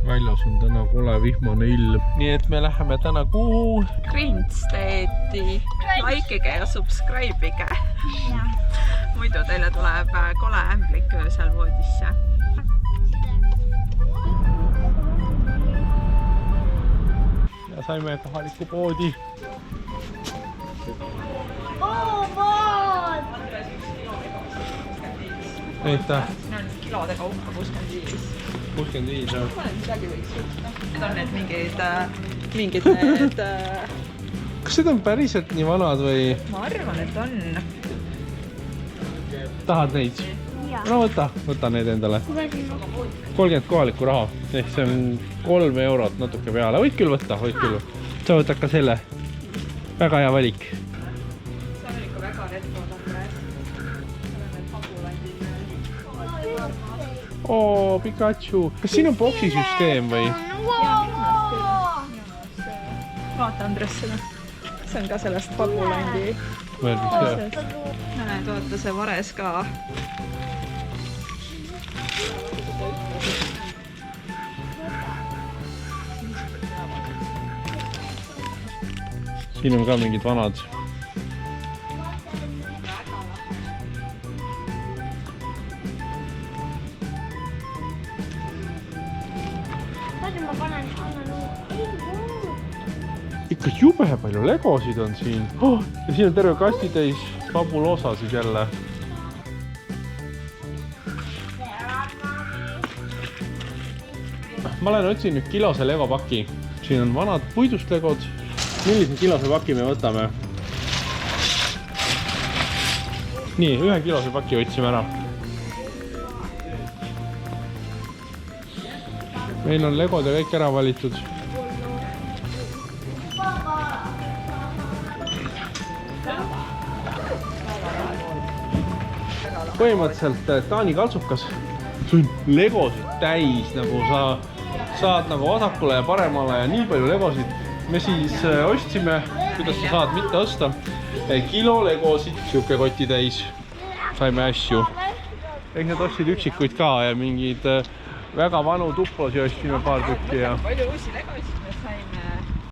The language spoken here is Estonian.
väljas on täna kole vihmane ilm. Nii et me läheme täna kuhu? Grindsteadi. Likeige ja subscribe'ige. Muidu teile tuleb kole ämblik öösel voodisse. Ja saime kohaliku poodi. Näita. Need on kilode kaupa 65. 65 jah. Midagi võiks võtta. Need on need mingid Kas need on päriselt nii vanad või? Ma arvan, et on. Tahad neid? No võta need endale. 30 kohalikku raha. Ehk see on 3 eurot natuke peale. Võid küll võtta, võid küll. Sa võtad ka selle. Väga hea valik. See on ikka väga retro tahtrees. Oo, Pikachu. Kas siin on boksisüsteem või? Vaata Andres seda. See on ka sellest Pagulandi. Näed, vaata see vares ka. Siin on ka mingid vanad. Ikka jube palju legosid on siin. Ja siin on terve kasti täis fabuloosasid jälle. Ma olen otsin nüüd kilose Lego paki. Siin on vanad puidust legod. Millise kilose paki me võtame? Nii, 1 kilose paki võtsime ära. Meil on legod ja kõik ära valitud. Põhimõtteliselt Taani kaltsukas. See on legosid täis, nagu sa saad nagu vasakule ja paremale ja nii palju legosid. Me siis ostsime, kuidas sa saad mitte osta, kilo legosid, siuke koti täis. Saime asju. Eks need ostsid üksikuid ka ja mingid väga vanu tuplosi ostsime paar tükki. Palju uusi legosid.